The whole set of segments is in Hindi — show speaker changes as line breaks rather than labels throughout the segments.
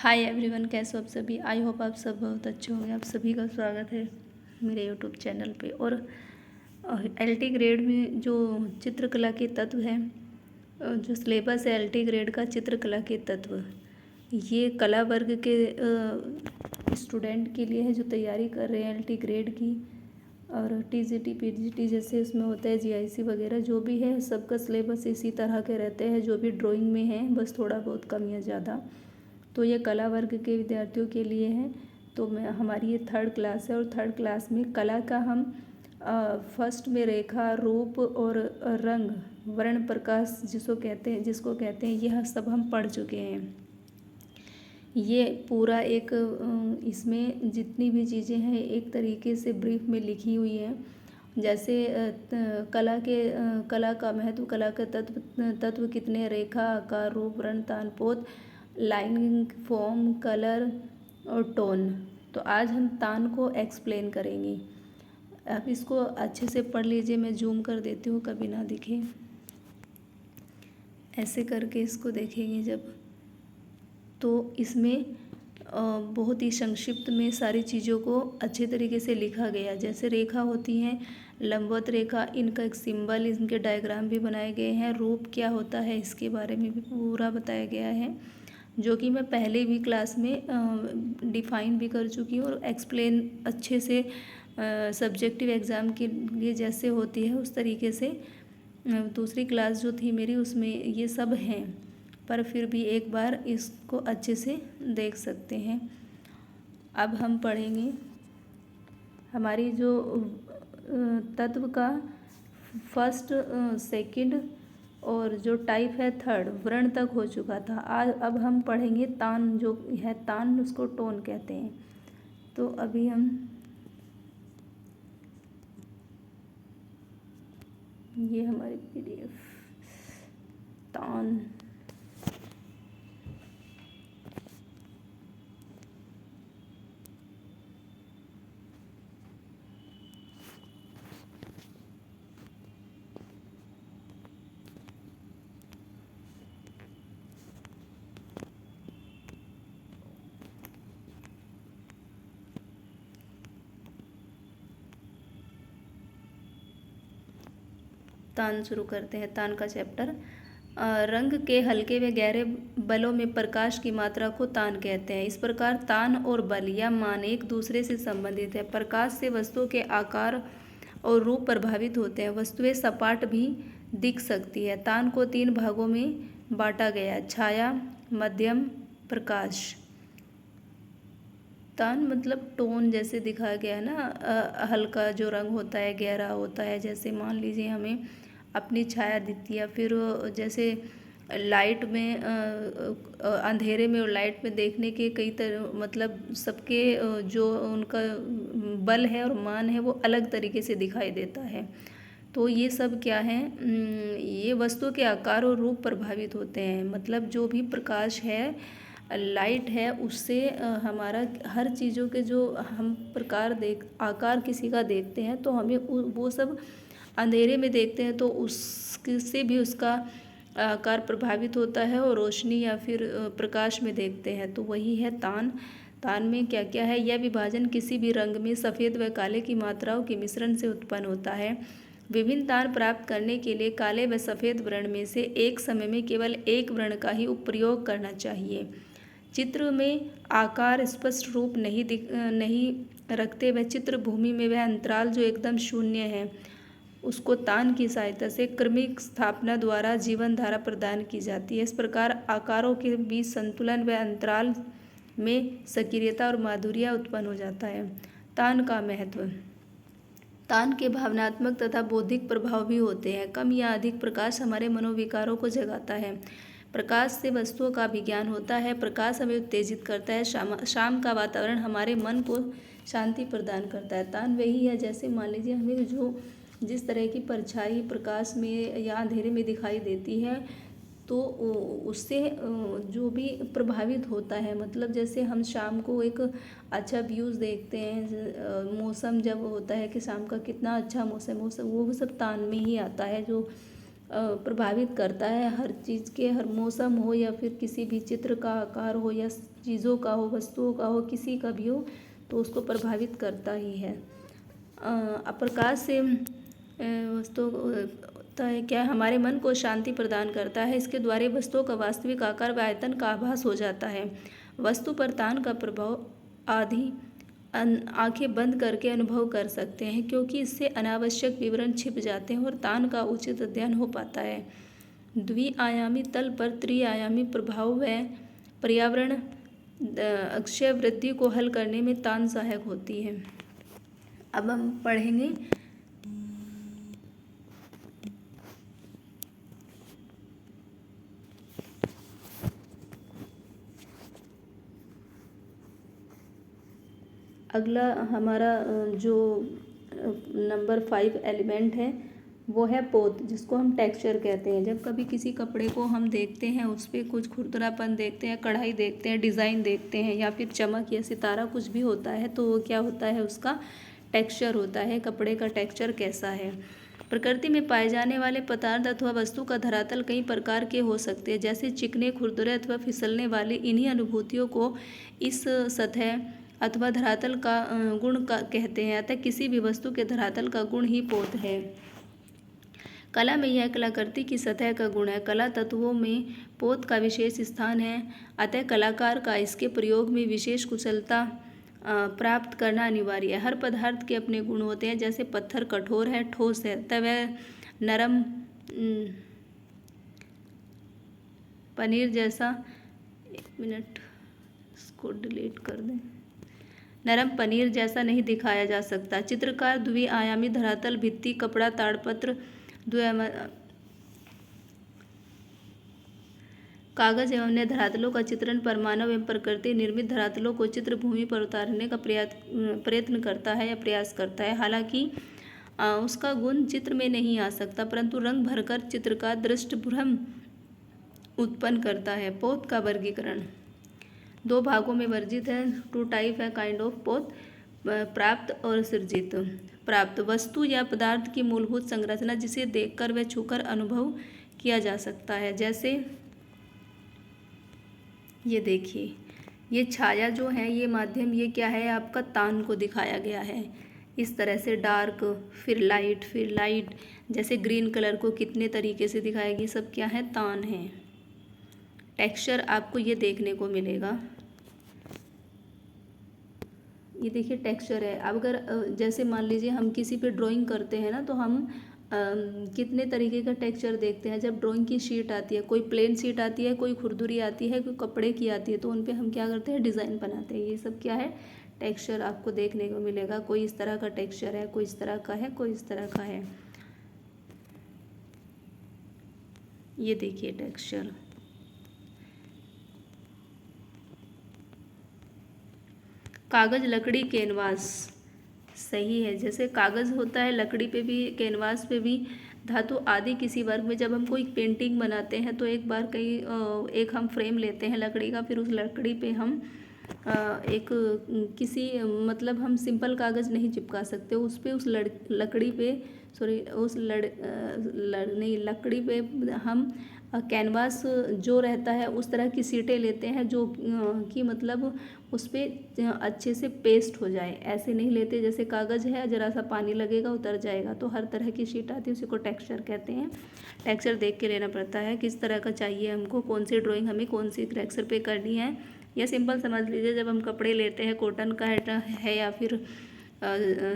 हाय एवरीवन, कैसे हो आप सभी। आई होप आप सब बहुत अच्छे होंगे। आप सभी का स्वागत है मेरे यूट्यूब चैनल पे। और एलटी ग्रेड में जो चित्रकला के तत्व हैं, जो सिलेबस है एलटी ग्रेड का चित्रकला के तत्व, ये कला वर्ग के स्टूडेंट के लिए है जो तैयारी कर रहे हैं एलटी ग्रेड की। और टीजीटी पीजीटी जैसे उसमें होता है, जीआईसी वगैरह जो भी है, सबका सिलेबस इसी तरह के रहते हैं जो भी ड्राइंग में है, बस थोड़ा बहुत कम या ज़्यादा। तो ये कला वर्ग के विद्यार्थियों के लिए है। तो हमारी ये थर्ड क्लास है और थर्ड क्लास में कला का हम फर्स्ट में रेखा, रूप और रंग, वर्ण, प्रकाश जिसको कहते हैं यह सब हम पढ़ चुके हैं। ये पूरा एक इसमें जितनी भी चीज़ें हैं एक तरीके से ब्रीफ में लिखी हुई हैं। जैसे कला का महत्व, कला के तत्व कितने, रेखा, आकार, रूप, वर्ण, तान, पोत, लाइन, फॉर्म, कलर और टोन। तो आज हम तान को एक्सप्लेन करेंगे। आप इसको अच्छे से पढ़ लीजिए। मैं जूम कर देती हूँ, कभी ना दिखे। ऐसे करके इसको देखेंगे जब, तो इसमें बहुत ही संक्षिप्त में सारी चीज़ों को अच्छे तरीके से लिखा गया। जैसे रेखा होती हैं, लंबवत रेखा, इनका एक सिंबल, इनके डायग्राम भी बनाए गए हैं। रूप क्या होता है इसके बारे में भी पूरा बताया गया है, जो कि मैं पहले भी क्लास में डिफ़ाइन भी कर चुकी हूँ और एक्सप्लेन अच्छे से सब्जेक्टिव एग्ज़ाम के लिए जैसे होती है उस तरीके से दूसरी क्लास जो थी मेरी उसमें ये सब हैं। पर फिर भी एक बार इसको अच्छे से देख सकते हैं। अब हम पढ़ेंगे हमारी जो तत्व का फर्स्ट, सेकंड और जो टाइप है थर्ड, वर्ण तक हो चुका था। आज अब हम पढ़ेंगे तान, जो है तान, उसको टोन कहते हैं। तो अभी हम ये हमारी पीडीएफ तान, तान शुरू करते हैं। तान का चैप्टर। रंग के हल्के व गहरे बलों में प्रकाश की मात्रा को तान कहते हैं। इस प्रकार तान और बल या मान एक दूसरे से संबंधित है। प्रकाश से वस्तुओं के आकार और रूप प्रभावित होते हैं। वस्तुएं सपाट भी दिख सकती है। तान को 3 भागों में बांटा गया: छाया, मध्यम, प्रकाश। तान मतलब टोन, जैसे दिखाया गया है ना, हल्का जो रंग होता है, गहरा होता है। जैसे मान लीजिए हमें अपनी छाया दिखती है, फिर जैसे लाइट में अंधेरे में और लाइट में देखने के कई तरह, मतलब सबके जो उनका बल है और मान है वो अलग तरीके से दिखाई देता है। तो ये सब क्या है, ये वस्तु के आकार और रूप प्रभावित होते हैं। मतलब जो भी प्रकाश है, लाइट है, उससे हमारा हर चीज़ों के जो हम आकार किसी का देखते हैं तो हमें वो सब अंधेरे में देखते हैं तो उससे भी उसका आकार प्रभावित होता है, और रोशनी या फिर प्रकाश में देखते हैं तो वही है तान। तान में क्या क्या है, यह विभाजन किसी भी रंग में सफ़ेद व काले की मात्राओं के मिश्रण से उत्पन्न होता है। विभिन्न तान प्राप्त करने के लिए काले व सफ़ेद वर्ण में से एक समय में केवल एक वर्ण का ही प्रयोग करना चाहिए। चित्र में आकार स्पष्ट रूप नहीं रखते व चित्र भूमि में वह अंतराल जो एकदम शून्य है, उसको तान की सहायता से क्रमिक स्थापना द्वारा जीवन धारा प्रदान की जाती है। इस प्रकार आकारों के बीच संतुलन व अंतराल में सक्रियता और माधुर्य उत्पन्न हो जाता है। तान का महत्व। तान के भावनात्मक तथा बौद्धिक प्रभाव भी होते हैं। कम या अधिक प्रकाश हमारे मनोविकारों को जगाता है। प्रकाश से वस्तुओं का भी ज्ञान होता है। प्रकाश हमें उत्तेजित करता है। शाम का वातावरण हमारे मन को शांति प्रदान करता है। तान वही है, जैसे मान लीजिए हमें जिस तरह की परछाई प्रकाश में या अंधेरे में दिखाई देती है तो उससे जो भी प्रभावित होता है, मतलब जैसे हम शाम को एक अच्छा व्यूज़ देखते हैं, मौसम जब होता है कि शाम का कितना अच्छा मौसम वो सब तान में ही आता है। जो प्रभावित करता है। हर चीज़ के, हर मौसम हो या फिर किसी भी चित्र का आकार हो या चीज़ों का हो, वस्तुओं का हो, किसी का भी हो, तो उसको प्रभावित करता ही है। प्रकाश से वस्तु होता है क्या, हमारे मन को शांति प्रदान करता है। इसके द्वारा वस्तुओं का वास्तविक आकार व आयतन का आभास हो जाता है। वस्तु पर तान का प्रभाव आदि आंखें बंद करके अनुभव कर सकते हैं, क्योंकि इससे अनावश्यक विवरण छिप जाते हैं और तान का उचित अध्ययन हो पाता है। द्विआयामी तल पर त्रिआयामी प्रभाव व पर्यावरण अक्षय वृद्धि को हल करने में तान सहायक होती है। अब हम पढ़ेंगे अगला हमारा जो नंबर 5 एलिमेंट है वो है पोत, जिसको हम टेक्सचर कहते हैं। जब कभी किसी कपड़े को हम देखते हैं, उस पर कुछ खुरदरापन देखते हैं, कढ़ाई देखते हैं, डिज़ाइन देखते हैं या फिर चमक या सितारा कुछ भी होता है, तो वो क्या होता है, उसका टेक्सचर होता है। कपड़े का टेक्सचर कैसा है। प्रकृति में पाए जाने वाले पदार्थ अथवा वस्तु का धरातल कई प्रकार के हो सकते हैं, जैसे चिकने, खुरदुरे अथवा फिसलने वाले। इन्हीं अनुभूतियों को इस सतह अथवा धरातल का गुण का कहते हैं। अतः किसी भी वस्तु के धरातल का गुण ही पोत है। कला में यह कलाकृति की सतह का गुण है। कला तत्वों में पोत का विशेष स्थान है। अतः कलाकार का इसके प्रयोग में विशेष कुशलता प्राप्त करना अनिवार्य है। हर पदार्थ के अपने गुण होते हैं। जैसे पत्थर कठोर है, ठोस है, तब वह नरम पनीर जैसा, एक मिनट इसको डिलीट कर दें, नरम पनीर जैसा नहीं दिखाया जा सकता। चित्रकार द्विआयामी धरातल, भित्ति, कपड़ा, ताड़पत्र, कागज एवं अन्य धरातलों का चित्रण पर मानव एवं प्रकृति निर्मित धरातलों को चित्र भूमि पर उतारने का प्रयत्न करता है या प्रयास करता है। हालांकि उसका गुण चित्र में नहीं आ सकता, परंतु रंग भरकर चित्र का दृष्टि भ्रम उत्पन्न करता है। पोत का वर्गीकरण 2 भागों में वर्जित है। 2 टाइप है काइंड ऑफ पोत, प्राप्त और सृजित। प्राप्त वस्तु या पदार्थ की मूलभूत संरचना, जिसे देखकर व छूकर अनुभव किया जा सकता है। जैसे ये देखिए, ये छाया जो है, ये माध्यम, ये क्या है, आपका तान को दिखाया गया है। इस तरह से डार्क, फिर लाइट, जैसे ग्रीन कलर को कितने तरीके से दिखाएगी, सब क्या है, तान है। टेक्सचर आपको ये देखने को मिलेगा। ये देखिए टेक्सचर है। अब अगर जैसे मान लीजिए हम किसी पे ड्राइंग करते हैं ना, तो हम कितने तरीके का टेक्सचर देखते हैं। जब ड्राइंग की शीट आती है, कोई प्लेन शीट आती है, कोई खुरदुरी आती है, कोई कपड़े की आती है, तो उन पे हम क्या करते हैं, डिज़ाइन बनाते हैं। ये सब क्या है, टेक्सचर आपको देखने को मिलेगा। कोई इस तरह का टेक्सचर है, कोई इस तरह का है, कोई इस तरह का है। ये देखिए टेक्सचर। कागज, लकड़ी, कैनवास, सही है। जैसे कागज़ होता है, लकड़ी पे भी, कैनवास पे भी, धातु आदि किसी वर्ग में जब हम कोई पेंटिंग बनाते हैं, तो एक हम फ्रेम लेते हैं लकड़ी का, फिर उस लकड़ी पे हम एक किसी, मतलब हम सिंपल कागज़ नहीं चिपका सकते उस पे, उस लकड़ी पे, सॉरी, उस लकड़ी पे हम कैनवास जो रहता है उस तरह की सीटें लेते हैं, जो कि मतलब उस पर अच्छे से पेस्ट हो जाए। ऐसे नहीं लेते जैसे कागज़ है, ज़रा सा पानी लगेगा उतर जाएगा। तो हर तरह की शीट आती है, उसी को टेक्सचर कहते हैं। टेक्सचर देख के लेना पड़ता है, किस तरह का चाहिए हमको, कौन सी ड्राइंग हमें कौन सी टेक्सचर पे करनी है। या सिंपल समझ लीजिए, जब हम कपड़े लेते हैं, कॉटन का है या फिर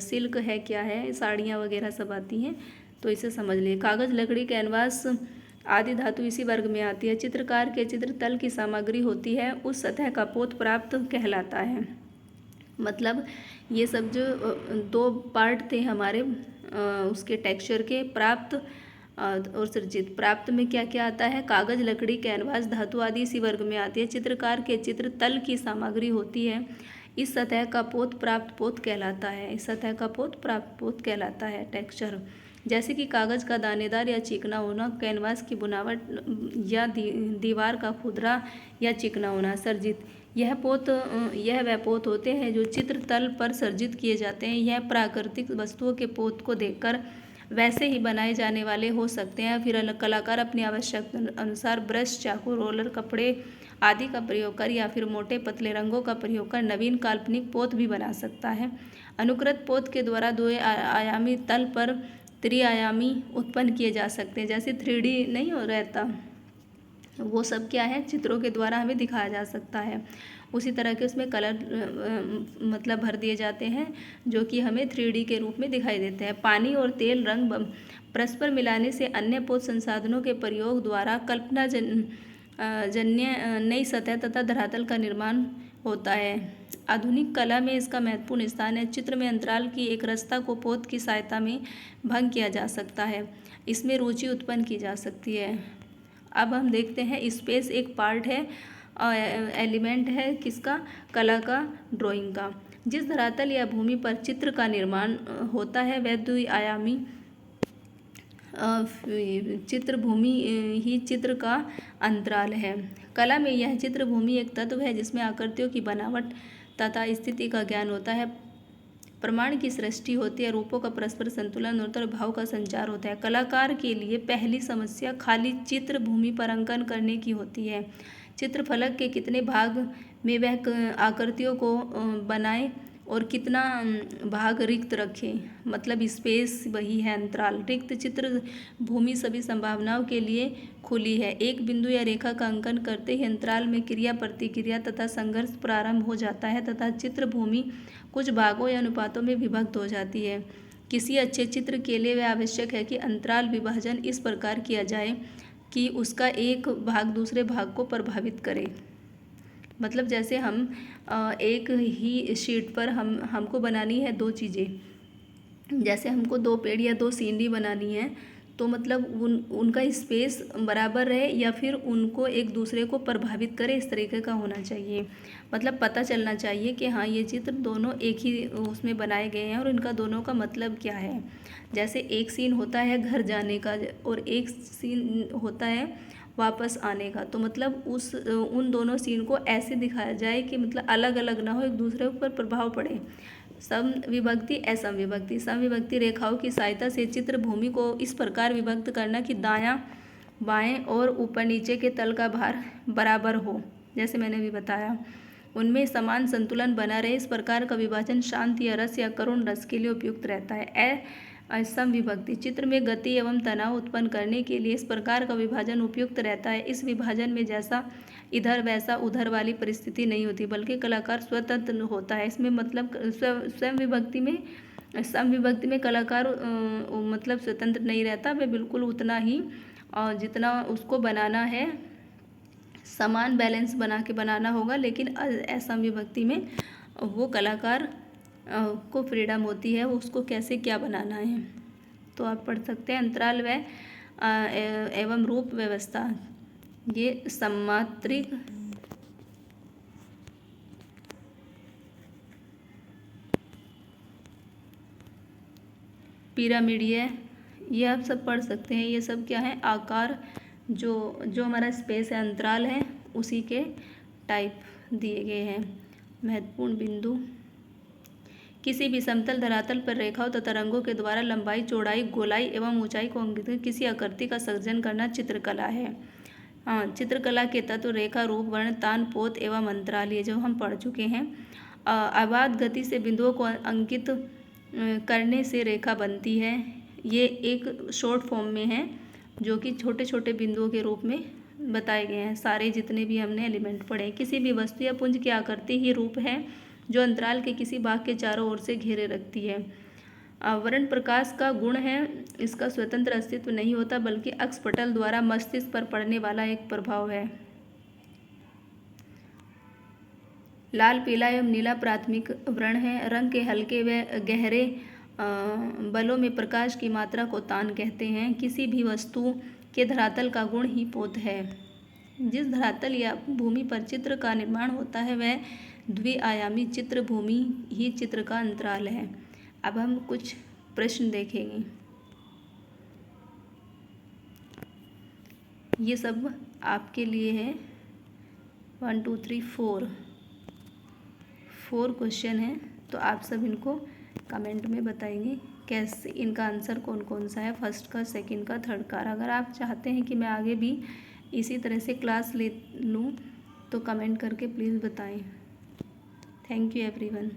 सिल्क है, क्या है, साड़ियाँ वगैरह सब आती हैं, तो इसे समझ लीजिए। कागज़, लकड़ी, कैनवास आदि धातु इसी वर्ग में आती है। चित्रकार के चित्र तल की सामग्री होती है, उस सतह का पोत प्राप्त कहलाता है। मतलब ये सब जो 2 पार्ट थे हमारे उसके टेक्सचर के, प्राप्त और सृजित। प्राप्त में क्या क्या आता है, कागज़, लकड़ी, कैनवास, धातु आदि इसी वर्ग में आती है। चित्रकार के चित्र तल की सामग्री होती है, इस सतह का पोत प्राप्त पोत कहलाता है। इस सतह का पोत प्राप्त पोत कहलाता है। टेक्सचर जैसे कि कागज़ का दानेदार या चिकना होना, कैनवास की बनावट या दीवार का खुरदरा या चिकना होना। सर्जित, यह वह पोत होते हैं जो चित्र तल पर सर्जित किए जाते हैं। यह प्राकृतिक वस्तुओं के पोत को देखकर वैसे ही बनाए जाने वाले हो सकते हैं। फिर कलाकार अपनी आवश्यकता अनुसार ब्रश, चाकू, रोलर, कपड़े आदि का प्रयोग कर या फिर मोटे पतले रंगों का प्रयोग कर नवीन काल्पनिक पोत भी बना सकता है। अनुकृत पोत के द्वारा आयामी तल पर त्रिआयामी उत्पन्न किए जा सकते हैं। जैसे 3D नहीं हो रहता, वो सब क्या है, चित्रों के द्वारा हमें दिखाया जा सकता है। उसी तरह के उसमें कलर मतलब भर दिए जाते हैं जो कि हमें 3D के रूप में दिखाई देते हैं। पानी और तेल रंग परस्पर मिलाने से अन्य पोत संसाधनों के प्रयोग द्वारा कल्पना जन्य नई सतह तथा धरातल का निर्माण होता है। आधुनिक कला में इसका महत्वपूर्ण स्थान है। चित्र में अंतराल की एक रस्ता को पोत की सहायता में भंग किया जा सकता है। इसमें रुचि उत्पन्न की जा सकती है। अब हम देखते हैं स्पेस एक पार्ट है, एलिमेंट है किसका, कला का, ड्राइंग का। जिस धरातल या भूमि पर चित्र का निर्माण होता है वह द्विआयामी चित्र भूमि ही चित्र का अंतराल है। कला में यह चित्र भूमि एक तत्व है जिसमें आकृतियों की बनावट तथा स्थिति का ज्ञान होता है, प्रमाण की सृष्टि होती है, रूपों का परस्पर संतुलन होता है और भाव का संचार होता है। कलाकार के लिए पहली समस्या खाली चित्र भूमि पर अंकन करने की होती है। चित्रफलक के कितने भाग में वह आकृतियों को बनाए और कितना भाग रिक्त रखें, मतलब स्पेस वही है अंतराल। रिक्त चित्र भूमि सभी संभावनाओं के लिए खुली है। एक बिंदु या रेखा का अंकन करते ही अंतराल में क्रिया प्रतिक्रिया तथा संघर्ष प्रारंभ हो जाता है तथा चित्र भूमि कुछ भागों या अनुपातों में विभक्त हो जाती है। किसी अच्छे चित्र के लिए वह आवश्यक है कि अंतराल विभाजन इस प्रकार किया जाए कि उसका एक भाग दूसरे भाग को प्रभावित करे। मतलब जैसे हम एक ही शीट पर हमको बनानी है दो चीज़ें, जैसे हमको दो पेड़ या दो सीनरी बनानी है, तो मतलब उनका स्पेस बराबर रहे या फिर उनको एक दूसरे को प्रभावित करे, इस तरीके का होना चाहिए। मतलब पता चलना चाहिए कि हाँ ये चित्र दोनों एक ही उसमें बनाए गए हैं और इनका दोनों का मतलब क्या है। जैसे एक सीन होता है घर जाने का और एक सीन होता है वापस आने का, तो मतलब उन दोनों सीन को ऐसे दिखाया जाए कि मतलब अलग अलग ना हो, एक दूसरे पर प्रभाव पड़े। सम विभक्ति असम विभक्ति। सम विभक्ति रेखाओं की सहायता से चित्र भूमि को इस प्रकार विभक्त करना कि दायां बाएं और ऊपर नीचे के तल का भार बराबर हो, जैसे मैंने भी बताया, उनमें समान संतुलन बना रहे। इस प्रकार का विभाजन शांत या रस या करुण रस के लिए उपयुक्त रहता है। असम विभक्ति। चित्र में गति एवं तनाव उत्पन्न करने के लिए इस प्रकार का विभाजन उपयुक्त रहता है। इस विभाजन में जैसा इधर वैसा उधर वाली परिस्थिति नहीं होती, बल्कि कलाकार स्वतंत्र होता है। इसमें मतलब स्वयं विभक्ति में, सम विभक्ति में कलाकार मतलब स्वतंत्र नहीं रहता, वह बिल्कुल उतना ही जितना उसको बनाना है समान बैलेंस बना के बनाना होगा। लेकिन असम विभक्ति में वो कलाकार को फ्रीडम होती है उसको कैसे क्या बनाना है। तो आप पढ़ सकते हैं अंतराल व एवं रूप व्यवस्था, ये सम्मात्रिक पिरामिडीय, ये आप सब पढ़ सकते हैं। ये सब क्या है, आकार जो हमारा स्पेस है अंतराल है उसी के टाइप दिए गए हैं। महत्वपूर्ण बिंदु, किसी भी समतल धरातल पर रेखाओं तथा रंगों के द्वारा लंबाई, चौड़ाई, गोलाई एवं ऊंचाई को अंकित कर किसी आकृति का सृजन करना चित्रकला है। चित्रकला के तत्व रेखा, रूप, वर्ण, तान, पोत एवं अंतराल, ये जो हम पढ़ चुके हैं। अबाध गति से बिंदुओं को अंकित करने से रेखा बनती है। ये एक शॉर्ट फॉर्म में है जो कि छोटे छोटे बिंदुओं के रूप में बताए गए हैं। सारे जितने भी हमने एलिमेंट पढ़े, किसी भी वस्तु या पुंज की आकृति ही रूप है जो अंतराल के किसी भाग के चारों ओर से घेरे रखती है। वर्ण प्रकाश का गुण है, इसका स्वतंत्र अस्तित्व नहीं होता बल्कि अक्षपटल द्वारा मस्तिष्क पर पड़ने वाला एक प्रभाव है। लाल, पीला एवं नीला प्राथमिक वर्ण है। रंग के हल्के व गहरे बलों में प्रकाश की मात्रा को तान कहते हैं। किसी भी वस्तु के धरातल का गुण ही पोत है। जिस धरातल या भूमि पर चित्र का निर्माण होता है वह द्विआयामी चित्र भूमि ही चित्र का अंतराल है। अब हम कुछ प्रश्न देखेंगे। ये सब आपके लिए है। 1 2 3 4 क्वेश्चन हैं, तो आप सब इनको कमेंट में बताएंगे कैसे इनका आंसर कौन कौन सा है, फर्स्ट का, सेकंड का, थर्ड का। अगर आप चाहते हैं कि मैं आगे भी इसी तरह से क्लास ले लूँ तो कमेंट करके प्लीज़ बताएं। Thank you everyone.